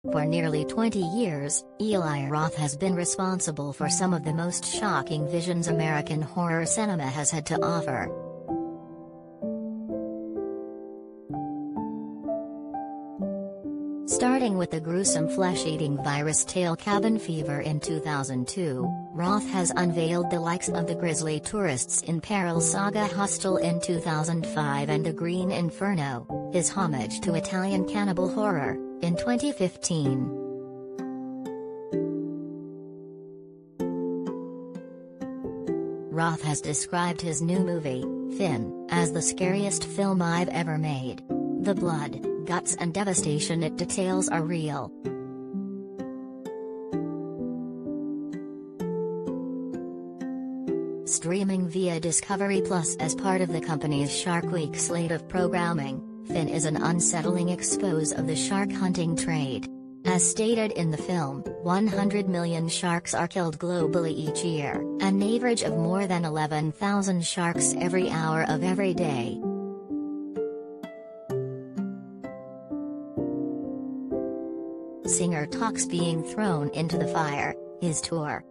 For nearly 20 years, Eli Roth has been responsible for some of the most shocking visions American horror cinema has had to offer. Starting with the gruesome flesh-eating virus tale Cabin Fever in 2002, Roth has unveiled the likes of the Grisly Tourists in Peril saga Hostel in 2005 and The Green Inferno, his homage to Italian cannibal horror, in 2015. Roth has described his new movie, Finn, as the scariest film I've ever made. The blood, guts and devastation it details are real. Streaming via Discovery Plus as part of the company's Shark Week slate of programming, Finn is an unsettling expose of the shark hunting trade. As stated in the film, 100 million sharks are killed globally each year, an average of more than 11,000 sharks every hour of every day. Singer talks being thrown into the fire, his tour.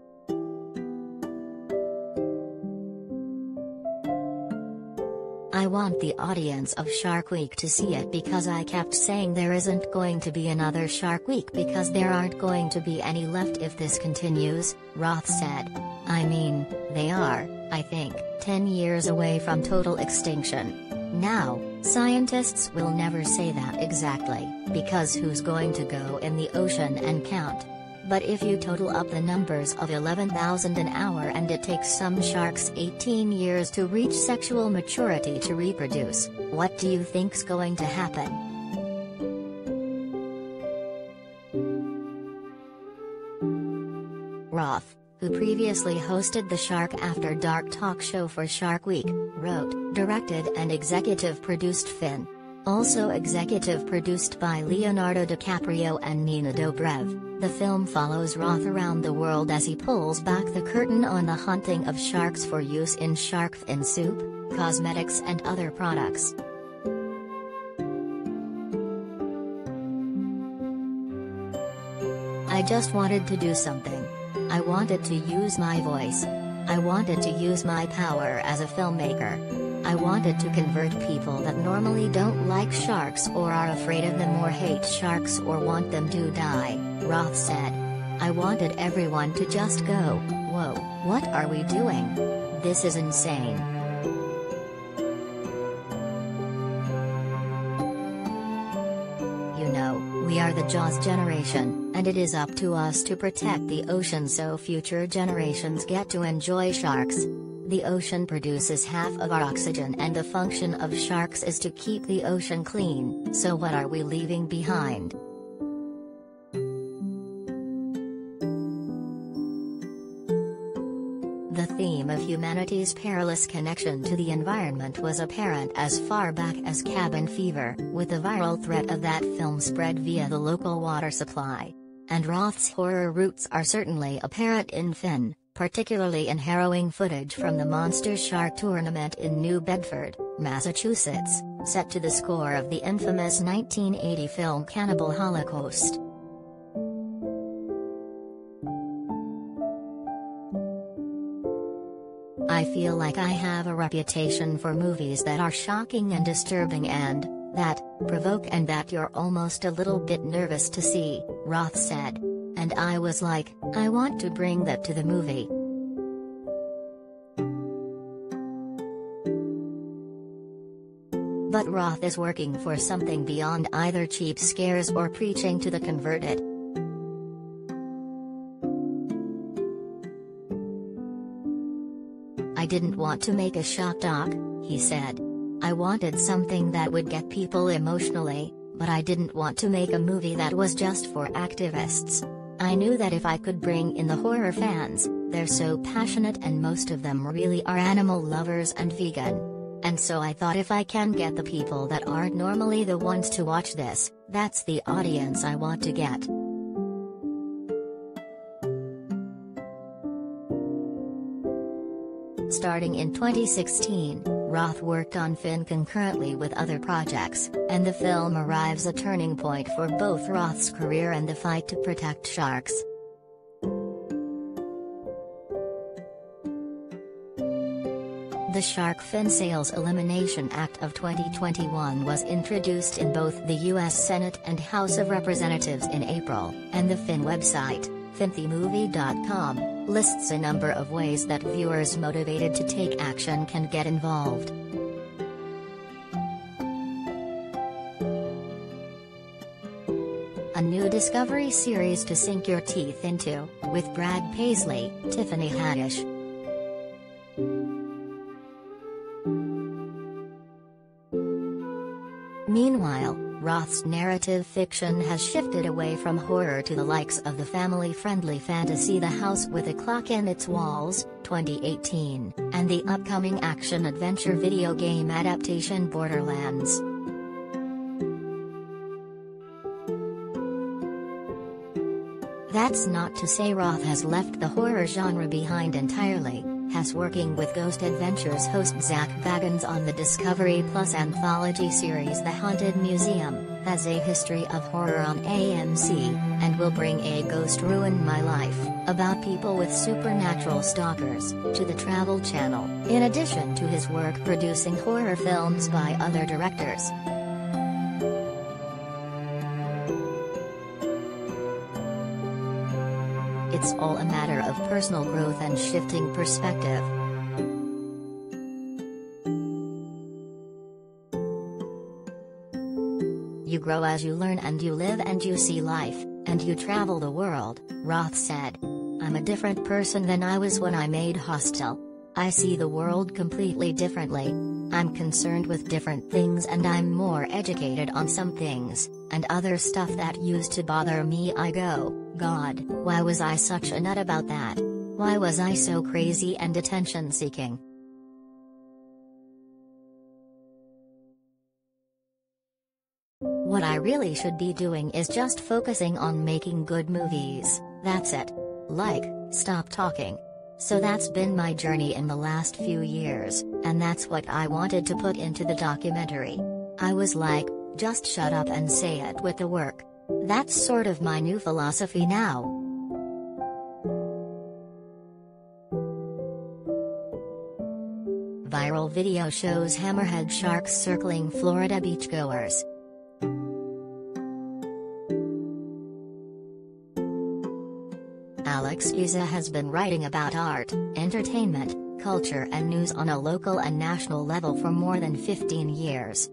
I want the audience of Shark Week to see it because I kept saying there isn't going to be another Shark Week because there aren't going to be any left if this continues, Roth said. I mean, they are, I think, 10 years away from total extinction. Now, scientists will never say that exactly, because who's going to go in the ocean and count? But if you total up the numbers of 11,000 an hour and it takes some sharks 18 years to reach sexual maturity to reproduce, what do you think's going to happen? Roth, who previously hosted the Shark After Dark talk show for Shark Week, wrote, directed and executive produced Finn. Also executive produced by Leonardo DiCaprio and Nina Dobrev, the film follows Roth around the world as he pulls back the curtain on the hunting of sharks for use in shark fin soup, cosmetics and other products. I just wanted to do something. I wanted to use my voice. I wanted to use my power as a filmmaker. I wanted to convert people that normally don't like sharks or are afraid of them or hate sharks or want them to die, Roth said. I wanted everyone to just go, whoa, what are we doing? This is insane. You know, we are the Jaws generation, and it is up to us to protect the ocean so future generations get to enjoy sharks. The ocean produces half of our oxygen and the function of sharks is to keep the ocean clean, so what are we leaving behind? The theme of humanity's perilous connection to the environment was apparent as far back as Cabin Fever, with the viral threat of that film spread via the local water supply. And Roth's horror roots are certainly apparent in Finn, particularly in harrowing footage from the Monster Shark Tournament in New Bedford, Massachusetts, set to the score of the infamous 1980 film Cannibal Holocaust. I feel like I have a reputation for movies that are shocking and disturbing and that provoke and that you're almost a little bit nervous to see, Roth said. And I was like, I want to bring that to the movie. But Roth is working for something beyond either cheap scares or preaching to the converted. I didn't want to make a shock doc, he said. I wanted something that would get people emotionally, but I didn't want to make a movie that was just for activists. I knew that if I could bring in the horror fans, they're so passionate and most of them really are animal lovers and vegan. And so I thought if I can get the people that aren't normally the ones to watch this, that's the audience I want to get. Starting in 2016, Roth worked on Finn concurrently with other projects, and the film arrives a turning point for both Roth's career and the fight to protect sharks. The Shark Fin Sales Elimination Act of 2021 was introduced in both the U.S. Senate and House of Representatives in April, and the Fin website, finthemovie.com, lists a number of ways that viewers motivated to take action can get involved. A new Discovery series to sink your teeth into, with Brad Paisley, Tiffany Haddish. Meanwhile, Roth's narrative fiction has shifted away from horror to the likes of the family-friendly fantasy The House with a Clock in Its Walls, 2018, and the upcoming action-adventure video game adaptation Borderlands. That's not to say Roth has left the horror genre behind entirely, as working with Ghost Adventures host Zach Bagans on the Discovery Plus anthology series The Haunted Museum, has a history of horror on AMC, and will bring A Ghost Ruined My Life, about people with supernatural stalkers, to the Travel Channel, in addition to his work producing horror films by other directors. It's all a matter of personal growth and shifting perspective. You grow as you learn, and you live and you see life, and you travel the world, Roth said. I'm a different person than I was when I made Hostel. I see the world completely differently. I'm concerned with different things, and I'm more educated on some things, and other stuff that used to bother me. I go, God, why was I such a nut about that? Why was I so crazy and attention-seeking? What I really should be doing is just focusing on making good movies, that's it. Like, stop talking. So that's been my journey in the last few years, and that's what I wanted to put into the documentary. I was like, just shut up and say it with the work. That's sort of my new philosophy now. Viral video shows hammerhead sharks circling Florida beachgoers. Alex Giza has been writing about art, entertainment, culture and news on a local and national level for more than 15 years.